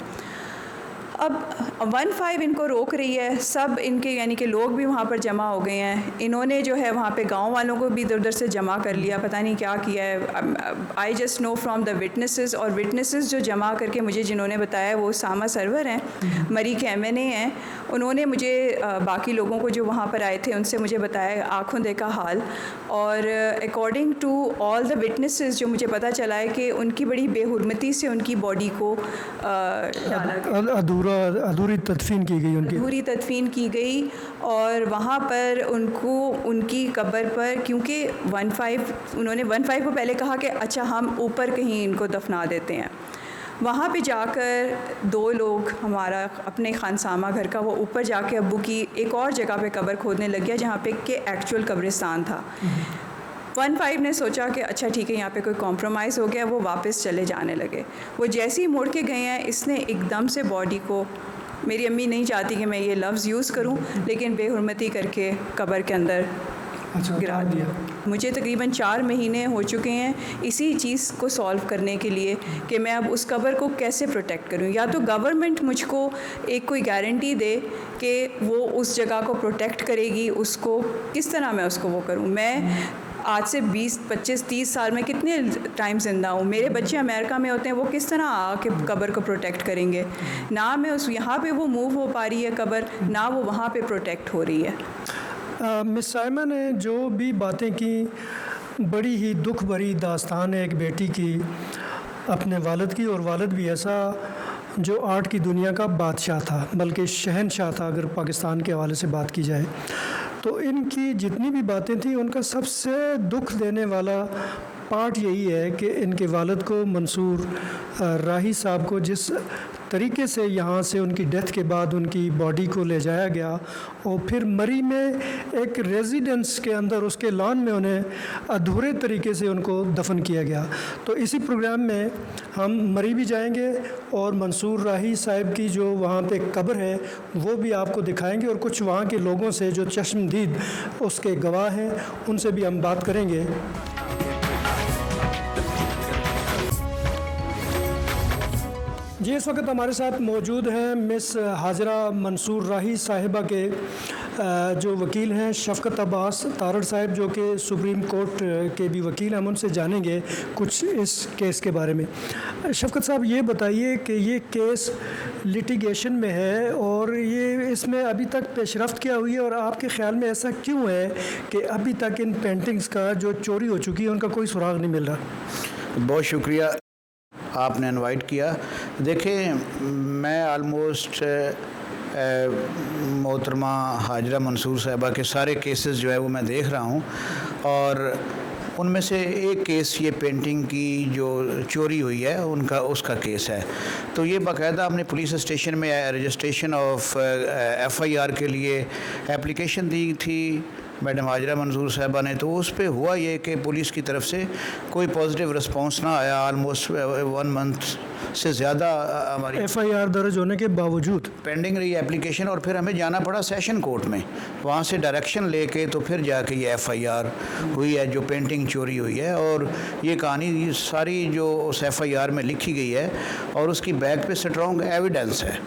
अब 15 इनको रोक रही है, सब इनके यानी कि लोग भी वहाँ पर जमा हो गए हैं। इन्होंने जो है वहाँ पे गांव वालों को भी इधर उधर से जमा कर लिया, पता नहीं क्या किया है। I just know from the witnesses, और विटनेसेस जो जमा करके मुझे जिन्होंने बताया वो सामा सरवर हैं, मरी के MNA हैं। उन्होंने मुझे बाकी लोगों को जो वहाँ पर आए थे उनसे मुझे बताया आँखों देखा हाल, और according to all the witnesses जो मुझे पता चला है कि उनकी बड़ी बेहुरमती से उनकी बॉडी को डाला गया, अधूरी तदफीन की गई, उनकी अधूरी तदफीन की गई। और वहाँ पर उनको उनकी कब्र पर, क्योंकि 15 उन्होंने 15 को पहले कहा कि अच्छा हम ऊपर कहीं इनको दफना देते हैं, वहाँ पे जाकर 2 लोग हमारा अपने खानसामा घर का वो ऊपर जाके अब्बू की एक और जगह पे कब्र खोदने लग गया जहाँ पे के एक्चुअल कब्रिस्तान था। 15 ने सोचा कि अच्छा ठीक है यहाँ पे कोई कॉम्प्रोमाइज़ हो गया, वो वापस चले जाने लगे। वो जैसे ही मुड़ के गए हैं, इसने एकदम से बॉडी को, मेरी अम्मी नहीं चाहती कि मैं ये लफ्ज़ यूज़ करूं, लेकिन बेहुरमती करके कब्र के अंदर गिरा दिया। मुझे तकरीबन 4 महीने हो चुके हैं इसी चीज़ को सॉल्व करने के लिए कि मैं अब उस कब्र को कैसे प्रोटेक्ट करूं। या तो गवर्नमेंट मुझको एक कोई गारंटी दे कि वो उस जगह को प्रोटेक्ट करेगी, उसको किस तरह मैं उसको वो करूं। मैं आज से 20, 25, 30 साल में कितने टाइम ज़िंदा हूँ, मेरे बच्चे अमेरिका में होते हैं, वो किस तरह आके कब्र को प्रोटेक्ट करेंगे। ना मैं उस यहाँ पे वो मूव हो पा रही है कब्र, ना वो वहाँ पे प्रोटेक्ट हो रही है। मिस साइमा ने जो भी बातें की, बड़ी ही दुख भरी दास्तान है एक बेटी की अपने वालिद की, और वालिद भी ऐसा जो आर्ट की दुनिया का बादशाह था, बल्कि शहनशाह था अगर पाकिस्तान के हवाले से बात की जाए। तो इनकी जितनी भी बातें थी, उनका सबसे दुख देने वाला पार्ट यही है कि इनके वालिद को, मंसूर राही साहब को, जिस तरीके से यहाँ से उनकी डेथ के बाद उनकी बॉडी को ले जाया गया और फिर मरी में एक रेजिडेंस के अंदर उसके लॉन में उन्हें अधूरे तरीके से उनको दफन किया गया। तो इसी प्रोग्राम में हम मरी भी जाएंगे और मंसूर राही साहब की जो वहाँ पे कब्र है वो भी आपको दिखाएंगे, और कुछ वहाँ के लोगों से जो चश्मदीद उसके गवाह हैं उनसे भी हम बात करेंगे। जी, इस वक्त हमारे साथ मौजूद हैं मिस हाजरा मंसूर राही साहिबा के जो वकील हैं शफ़क़त अब्बास तारड़ साहब, जो कि सुप्रीम कोर्ट के भी वकील हैं। हम उनसे जानेंगे कुछ इस केस के बारे में। शफ़क़त साहब, ये बताइए कि ये केस लिटिगेशन में है और ये इसमें अभी तक पेशरफ्त क्या हुई है, और आपके ख़्याल में ऐसा क्यों है कि अभी तक इन पेंटिंग्स का जो चोरी हो चुकी है उनका कोई सुराग नहीं मिल रहा? बहुत शुक्रिया आपने इनवाइट किया। देखें, मैं आलमोस्ट मोहतरमा हाजरा मंसूर साहिबा के सारे केसेस जो है वो मैं देख रहा हूँ, और उनमें से एक केस ये पेंटिंग की जो चोरी हुई है उसका केस है। तो ये बाकायदा हमने पुलिस स्टेशन में रजिस्ट्रेशन ऑफ FIR के लिए एप्लीकेशन दी थी मैडम हाजरा मंसूर साहिबा ने। तो उस पर हुआ ये कि पुलिस की तरफ से कोई पॉजिटिव रिस्पांस ना आया। आलमोस्ट 1 मंथ से ज़्यादा हमारी FIR दर्ज होने के बावजूद पेंडिंग रही एप्लीकेशन, और फिर हमें जाना पड़ा सेशन कोर्ट में, वहाँ से डायरेक्शन लेके तो फिर जाके ये FIR हुई है जो पेंटिंग चोरी हुई है। और ये कहानी सारी जो उस FIR में लिखी गई है और उसकी बैक पे स्ट्रॉन्ग एविडेंस है,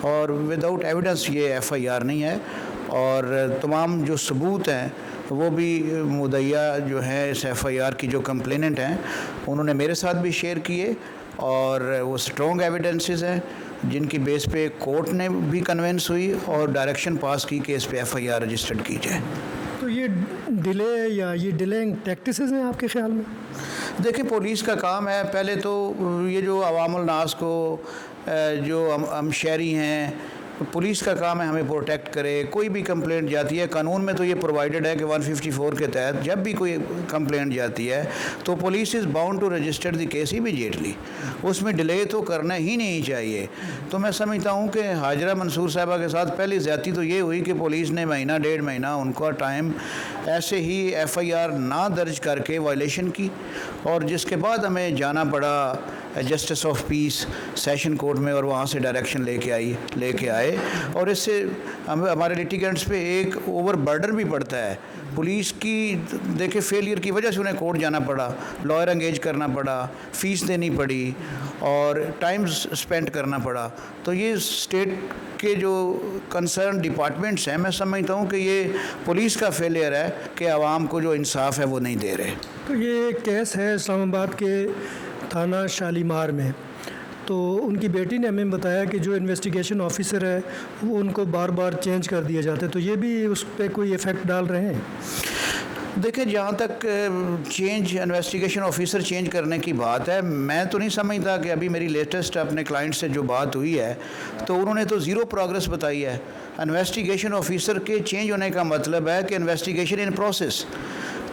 और विदाउट एविडेंस ये FIR नहीं है। और तमाम जो सबूत हैं वो भी मुद्दइया जो है इस FIR की जो कंप्लेनेंट हैं उन्होंने मेरे साथ भी शेयर किए, और वो स्ट्रॉन्ग एविडेंसेस हैं जिनकी बेस पे कोर्ट ने भी कन्विंस हुई और डायरेक्शन पास की कि इस पे FIR रजिस्टर्ड की जाए। तो ये ये डिले या ये डिलेइंग प्रैक्टिसेस हैं आपके ख्याल में? देखिए, पुलिस का काम है पहले तो ये जो अवामुल नास को जो हम शहरी हैं, पुलिस का काम है हमें प्रोटेक्ट करे। कोई भी कंप्लेंट जाती है, कानून में तो ये प्रोवाइडेड है कि 154 के तहत जब भी कोई कंप्लेंट जाती है तो police is bound to register the case immediately, उसमें डिले तो करना ही नहीं चाहिए। तो मैं समझता हूँ कि हाजरा मंसूर साहिबा के साथ पहली ज़्यादती तो ये हुई कि पुलिस ने महीना डेढ़ महीना उनका टाइम ऐसे ही FIR ना दर्ज करके वायलेशन की, और जिसके बाद हमें जाना पड़ा justice of peace session court में और वहाँ से डायरेक्शन लेके आए। और इससे हमारे लिटिगेंट्स पे एक ओवर बर्डन भी पड़ता है पुलिस की। देखिए, फेलियर की वजह से उन्हें कोर्ट जाना पड़ा, लॉयर एंगेज करना पड़ा, फ़ीस देनी पड़ी और टाइम स्पेंड करना पड़ा। तो ये स्टेट के जो कंसर्न डिपार्टमेंट्स हैं, मैं समझता हूँ कि ये पुलिस का फेलियर है कि आवाम को जो इंसाफ है वो नहीं दे रहे। तो ये केस है इस्लामाबाद के थाना शालीमार में। तो उनकी बेटी ने हमें बताया कि जो इन्वेस्टिगेशन ऑफिसर है वो उनको बार बार चेंज कर दिया जाता है, तो ये भी उस पर कोई इफ़ेक्ट डाल रहे हैं? देखिए, जहाँ तक चेंज इन्वेस्टिगेशन ऑफिसर चेंज करने की बात है, मैं तो नहीं समझता कि अभी मेरी लेटेस्ट अपने क्लाइंट से जो बात हुई है तो उन्होंने तो ज़ीरो प्रोग्रेस बताई है। इन्वेस्टिगेशन ऑफिसर के चेंज होने का मतलब है कि इन्वेस्टिगेशन इन प्रोसेस।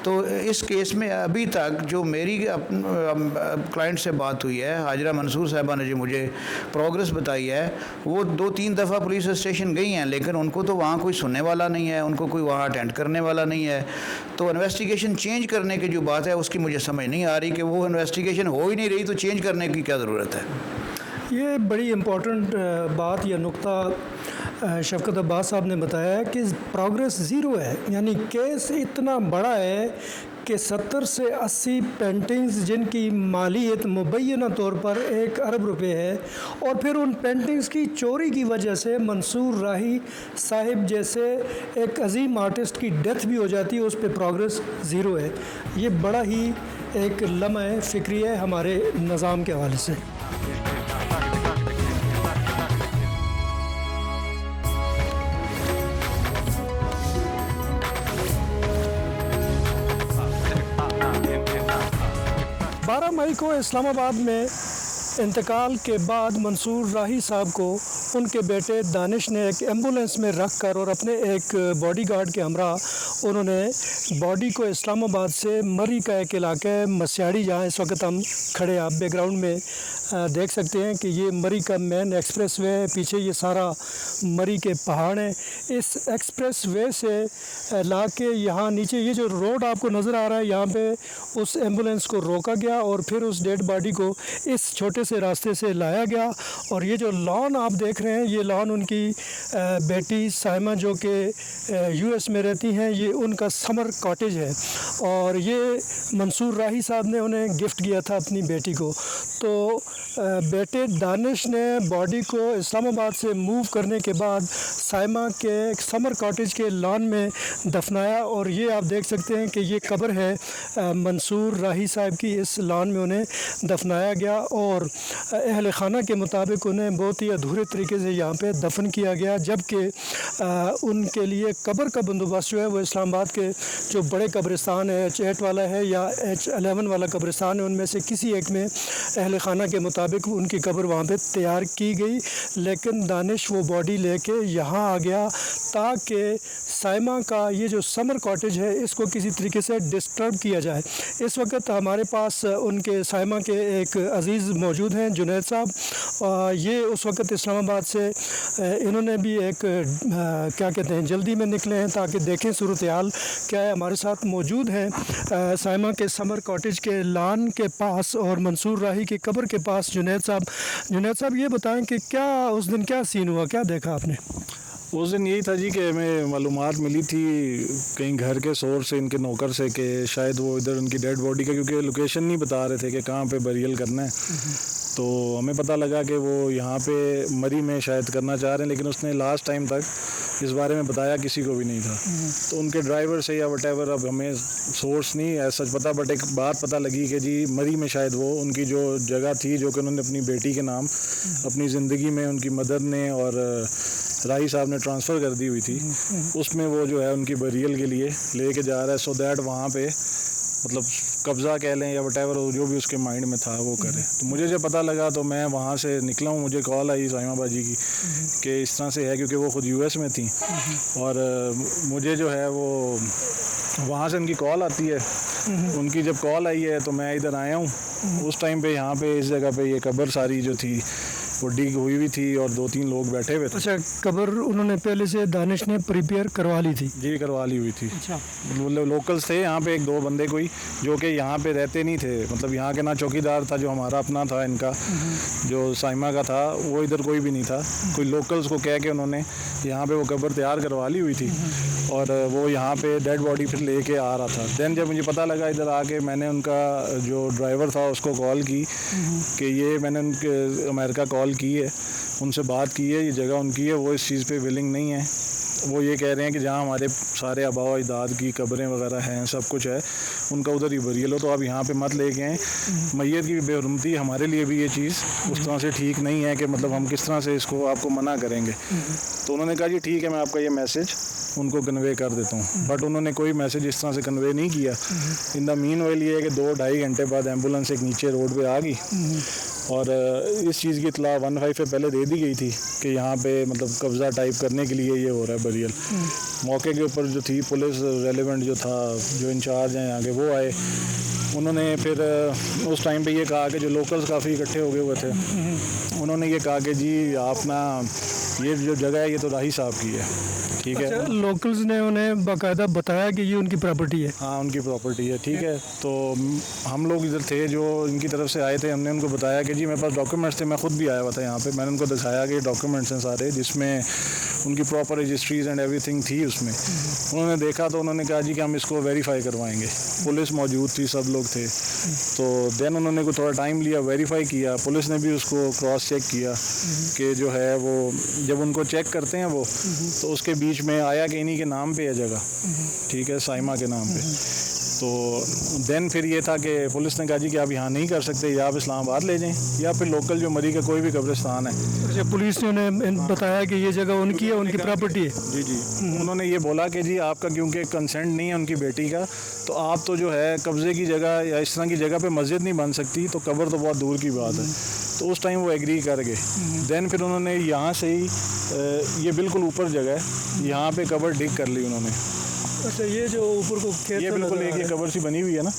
तो इस केस में अभी तक जो मेरी क्लाइंट से बात हुई है, हाजरा मंसूर साहिबा ने जो मुझे प्रोग्रेस बताई है, वो 2-3 दफ़ा पुलिस स्टेशन गई हैं, लेकिन उनको तो वहाँ कोई सुनने वाला नहीं है, उनको कोई वहाँ अटेंड करने वाला नहीं है। तो इन्वेस्टिगेशन चेंज करने की जो बात है उसकी मुझे समझ नहीं आ रही कि वो इन्वेस्टिगेशन हो ही नहीं रही तो चेंज करने की क्या ज़रूरत है। ये बड़ी इम्पोर्टेंट बात या नुक्ता शफ़क़त अब्बास साहब ने बताया है कि प्रोग्रेस ज़ीरो है। यानी केस इतना बड़ा है कि 70 से 80 पेंटिंग्स जिनकी मालियत मुबैना तौर पर 1 अरब रुपए है, और फिर उन पेंटिंग्स की चोरी की वजह से मंसूर राही साहिब जैसे एक अजीम आर्टिस्ट की डेथ भी हो जाती है, उस पर प्रोग्रेस ज़ीरो है। ये बड़ा ही एक लम्हा फ़िक्री है हमारे निज़ाम के हवाले से। बारह मई को इस्लामाबाद में इंतकाल के बाद मंसूर राही साहब को उनके बेटे दानिश ने एक एम्बुलेंस में रख कर और अपने एक बॉडीगार्ड के हमरा उन्होंने बॉडी को इस्लामाबाद से मरी का एक इलाका मस्याड़ी, जहाँ इस वक्त हम खड़े आप बैकग्राउंड में देख सकते हैं कि ये मरी का मेन एक्सप्रेस वे है। पीछे ये सारा मरी के पहाड़ हैं। इस एक्सप्रेस वे से ला के यहाँ नीचे ये जो रोड आपको नज़र आ रहा है, यहाँ पे उस एम्बुलेंस को रोका गया और फिर उस डेड बॉडी को इस छोटे से रास्ते से लाया गया। और ये जो लॉन आप देख रहे हैं, ये लॉन उनकी बेटी साइमा जो कि US में रहती हैं, ये उनका समर कॉटेज है और ये मंसूर राही साहब ने उन्हें गिफ्ट किया था अपनी बेटी को। तो बेटे दानिश ने बॉडी को इस्लामाबाद से मूव करने के बाद साइमा के समर कॉटेज के लॉन में दफनाया और ये आप देख सकते हैं कि ये कब्र है मंसूर राही साहब की। इस लॉन में उन्हें दफनाया गया और अहल खाना के मुताबिक उन्हें बहुत ही अधूरे तरीके से यहाँ पे दफन किया गया, जबकि उनके लिए कब्र का बंदोबस्त जो है वो इस्लामाबाद के जो बड़े कब्रिस्तान है, H8 वाला है या H11 वाला कब्रिस्तान है, उनमें से किसी एक में अहल खाना के मुताबिक उनकी कब्र वहाँ पे तैयार की गई। लेकिन दानिश वो बॉडी लेके यहाँ आ गया ताकि साइमा का ये जो समर कॉटेज है इसको किसी तरीके से डिस्टर्ब किया जाए। इस वक्त हमारे पास उनके साइमा के एक अज़ीज़ मौजूद हैं, जुनैद साहब। ये उस वक्त इस्लामाबाद से इन्होंने भी एक क्या कहते हैं जल्दी में निकले हैं ताकि देखें सूरत हाल क्या है। हमारे साथ मौजूद हैं साइमा के समर कॉटेज के लॉन के पास और मंसूर राही की कब्र के पास जुनैद साहब। जुनैद साहब, ये बताएं कि क्या उस दिन क्या सीन हुआ, क्या देखा आपने? उस दिन यही था जी कि हमें मालूमात मिली थी कहीं घर के सोर्स से, इनके नौकर से, कि शायद वो इधर उनकी डेड बॉडी का, क्योंकि लोकेशन नहीं बता रहे थे कि कहाँ पे बरियल करना है, तो हमें पता लगा कि वो यहाँ पे मरी में शायद करना चाह रहे हैं, लेकिन उसने लास्ट टाइम तक इस बारे में बताया किसी को भी नहीं था। तो उनके ड्राइवर से या वटेवर, अब हमें सोर्स नहीं है सच पता, बट एक बात पता लगी कि जी मरी में शायद वो उनकी जो जगह थी जो कि उन्होंने अपनी बेटी के नाम अपनी ज़िंदगी में उनकी मदर ने और राही साहब ने ट्रांसफ़र कर दी हुई थी, उसमें वो जो है उनकी बरियल के लिए लेके जा रहा है, सो दैट वहाँ पे मतलब कब्ज़ा कह लें या वटेवर जो भी उसके माइंड में था वो करे। तो मुझे जब पता लगा तो मैं वहाँ से निकला हूँ, मुझे कॉल आई साइमा बाजी की कि इस तरह से है, क्योंकि वो ख़ुद यूएस में थी और मुझे जो है वो वहाँ से उनकी कॉल आती है। उनकी जब कॉल आई है तो मैं इधर आया हूँ। उस टाइम पे यहाँ पे इस जगह पे ये कब्र सारी जो थी वो डिग हुई थी और 2-3 लोग बैठे हुए थे। अच्छा, कब्र उन्होंने पहले से दानिश ने प्रिपेयर करवा ली थी? जी करवा ली हुई थी। अच्छा, मतलब लोकल्स थे यहाँ पे 1-2 बंदे कोई जो कि यहाँ पे रहते नहीं थे, मतलब यहाँ के ना चौकीदार था जो हमारा अपना था इनका जो साइमा का था, वो इधर कोई भी नहीं था। कोई लोकल्स को कह के उन्होंने यहाँ पे वो कब्र तैयार करवा ली हुई थी और वो यहाँ पे डेड बॉडी फिर लेके आ रहा था। दैन जब मुझे पता लगा इधर आके मैंने उनका जो ड्राइवर था उसको कॉल की कि ये मैंने उनके अमेरिका कॉल की है, उनसे बात की है, ये जगह उनकी है, वो इस चीज़ पे विलिंग नहीं है। वो ये कह रहे हैं कि जहाँ हमारे सारे आबा व अजदाद की कब्रें वगैरह हैं, सब कुछ है, उनका उधर ही बरियल हो, तो आप यहाँ पे मत लेके आएँ। मैयत की बेहरमती हमारे लिए भी ये चीज़ उस तरह से ठीक नहीं है कि मतलब हम किस तरह से इसको आपको मना करेंगे। तो उन्होंने कहा जी ठीक है, मैं आपका ये मैसेज उनको कन्वे कर देता हूँ, बट उन्होंने कोई मैसेज इस तरह से कन्वे नहीं किया। इन द मीन वाइल ये है कि 2-2.5 घंटे बाद एम्बुलेंस एक नीचे रोड पे आ गई और इस चीज़ की इतला 15 से पहले दे दी गई थी कि यहाँ पे मतलब कब्ज़ा टाइप करने के लिए ये हो रहा है बरियल। मौके के ऊपर जो थी पुलिस रेलेवेंट जो था, जो इंचार्ज हैं यहाँ के, वो आए। उन्होंने फिर उस टाइम पे ये कहा कि जो लोकल्स काफ़ी इकट्ठे हो गए हुए थे, उन्होंने ये कहा कि जी आप ना ये जो जगह है ये तो राही साहब की है, ठीक है। अच्छा, लोकल्स ने उन्हें बाकायदा बताया कि ये उनकी प्रॉपर्टी है? हाँ उनकी प्रॉपर्टी है, ठीक है। तो हम लोग इधर थे जो इनकी तरफ से आए थे, हमने उनको बताया कि जी मेरे पास डॉक्यूमेंट्स थे, मैं खुद भी आया हुआ था यहाँ पे, मैंने उनको दिखाया कि डॉक्यूमेंट्स हैं सारे जिसमें उनकी प्रॉपर रजिस्ट्रीज एंड एवरीथिंग थी उसमें। उन्होंने देखा तो उन्होंने कहा जी कि हम इसको वेरीफाई करवाएंगे। पुलिस मौजूद थी, सब लोग थे। तो देन उन्होंने को थोड़ा टाइम लिया, वेरीफाई किया, पुलिस ने भी उसको क्रॉस चेक किया कि जो है वो जब उनको चेक करते हैं वो, तो उसके बीच में आया कि इन्हीं के नाम पे है जगह, ठीक है, साइमा के नाम पे। तो देन फिर ये था कि पुलिस ने कहा जी कि आप यहाँ नहीं कर सकते, या आप इस्लामाबाद ले जाएं या फिर लोकल जो मरी का कोई भी कब्रिस्तान है। अच्छा, पुलिस ने उन्हें बताया कि ये जगह उनकी है, उनकी प्रॉपर्टी है? जी जी, उन्होंने ये बोला कि जी आपका क्योंकि कंसेंट नहीं है उनकी बेटी का, तो आप तो जो है कब्ज़े की जगह या इस तरह की जगह पे मस्जिद नहीं बन सकती, तो कब्र तो बहुत दूर की बात है। तो उस टाइम वो एग्री कर गए। देन फिर उन्होंने यहाँ से ही ये बिल्कुल ऊपर जगह है, यहाँ पे कब्र डिग कर ली उन्होंने। अच्छा, ये जो ऊपर को खेत ये बिल्कुल एक ये कब्र सी बनी हुई है ना,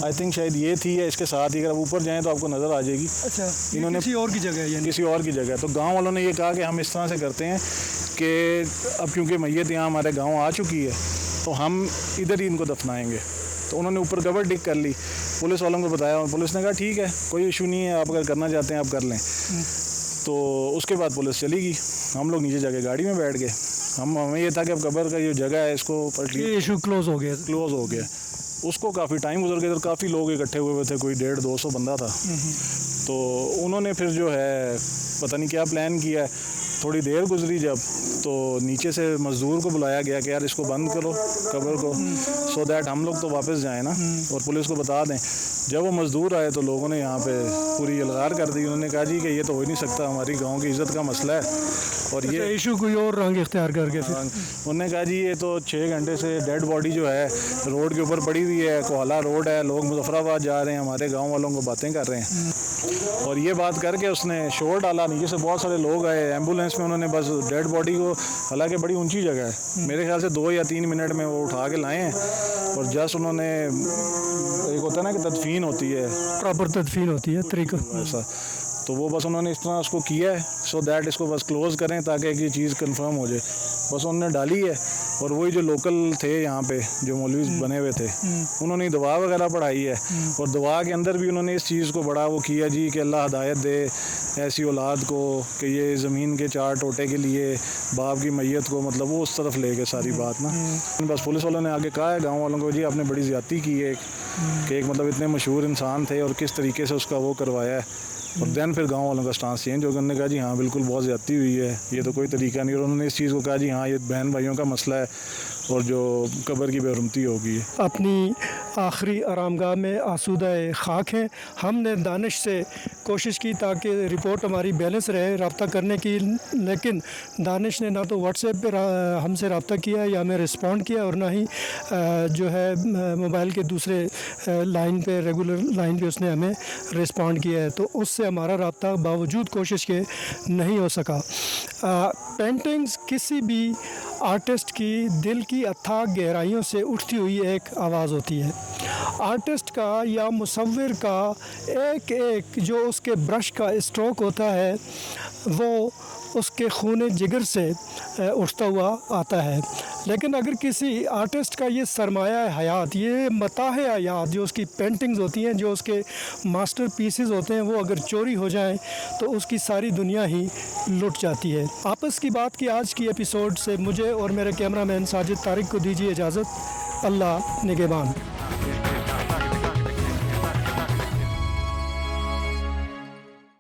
आई थिंक शायद ये थी, या इसके साथ ही अगर आप ऊपर जाएँ तो आपको नज़र आ जाएगी। अच्छा, इन्होंने किसी और की जगह है यानी? किसी और की जगह। तो गांव वालों ने ये कहा कि हम इस तरह से करते हैं कि अब क्योंकि मैयत यहाँ हमारे गांव आ चुकी है तो हम इधर ही इनको दफनाएंगे। तो उन्होंने ऊपर कब्र डिग कर ली, पुलिस वालों को बताया, पुलिस ने कहा ठीक है कोई इशू नहीं है, आप अगर करना चाहते हैं आप कर लें। तो उसके बाद पुलिस चली गई, हम लोग नीचे जाके गाड़ी में बैठ गए। हमें ये था कि अब कब्र का जो जगह है इसको ये इशू क्लोज हो गया? क्लोज़ हो गया। उसको काफ़ी टाइम गुजर गया, काफ़ी लोग इकट्ठे हुए हुए थे, कोई 150-200 बंदा था। तो उन्होंने फिर जो है पता नहीं क्या प्लान किया, थोड़ी देर गुजरी जब, तो नीचे से मज़दूर को बुलाया गया कि यार इसको बंद करो कब्र को, सो दैट हम लोग तो वापस जाएँ ना और पुलिस को बता दें। जब वो मज़दूर आए तो लोगों ने यहाँ पे पूरी यलगार कर दी। उन्होंने कहा जी कि ये तो हो ही नहीं सकता, हमारी गांव की इज़्ज़त का मसला है और ये इशू कोई और रंग इख्तियार कर गया। उन्होंने कहा जी ये तो 6 घंटे से डेड बॉडी जो है रोड के ऊपर पड़ी हुई है, कोहला रोड है, लोग मुजफ्फराबाद जा रहे हैं, हमारे गाँव वालों को बातें कर रहे हैं। और ये बात करके उसने शोर डाला, नीचे से बहुत सारे लोग आए, एम्बुलेंस में उन्होंने बस डेड बॉडी को, हालांकि बड़ी ऊंची जगह है, मेरे ख्याल से 2 या 3 मिनट में वो उठा के लाए हैं और जस्ट उन्होंने, एक होता है ना कि तदफीन होती है, प्रॉपर तदफीन होती है तरीका ऐसा, तो वो बस उन्होंने इस तरह उसको किया है सो दैट इसको बस क्लोज़ करें ताकि ये चीज़ कंफर्म हो जाए। बस उन्होंने डाली है और वही जो लोकल थे यहाँ पे जो मौलवी बने हुए थे उन्होंने दुआ वगैरह पढ़ाई है और दुआ के अंदर भी उन्होंने इस चीज़ को बड़ा वो किया जी कि अल्लाह हदायत दे ऐसी औलाद को कि ये ज़मीन के 4 टोटे के लिए बाप की मैयत को, मतलब वो उस तरफ ले गए सारी बात ना। बस पुलिस वालों ने आगे कहा है गाँव वालों को जी आपने बड़ी ज़्यादती की है कि एक मतलब इतने मशहूर इंसान थे और किस तरीके से उसका वो करवाया है। और देन फिर गांव वालों का स्टांस चेंज हो गया। उन्होंने कहा जी हाँ बिल्कुल बहुत ज़्यादती हुई है, ये तो कोई तरीका नहीं। और उन्होंने इस चीज़ को कहा जी हाँ ये बहन भाइयों का मसला है और जो कब्र की बेरुमती होगी। अपनी आखिरी आरामगाह में आसूदा खाक हैं। हमने दानिश से कोशिश की ताकि रिपोर्ट हमारी बैलेंस रहे रब्ता करने की, लेकिन दानिश ने ना तो व्हाट्सएप पे हमसे रब्ता किया या हमें रिस्पॉन्ड किया और ना ही जो है मोबाइल के दूसरे लाइन पे, रेगुलर लाइन पे उसने हमें रिस्पॉन्ड किया है। तो उससे हमारा रब्ता बावजूद कोशिश के नहीं हो सका। पेंटिंग्स किसी भी आर्टिस्ट की दिल की अथाह गहराइयों से उठती हुई एक आवाज़ होती है। आर्टिस्ट का या मुसव्विर का एक एक जो उसके ब्रश का स्ट्रोक होता है वो उसके खून जिगर से उठता हुआ आता है। लेकिन अगर किसी आर्टिस्ट का ये सरमाया हयात, ये मताह हयात जो उसकी पेंटिंग्स होती हैं, जो उसके मास्टर पीसेस होते हैं, वो अगर चोरी हो जाएं तो उसकी सारी दुनिया ही लुट जाती है। आपस की बात की आज की एपिसोड से मुझे और मेरे कैमरामैन साजिद तारिक को दीजिए इजाज़त। अल्लाह निगहबान।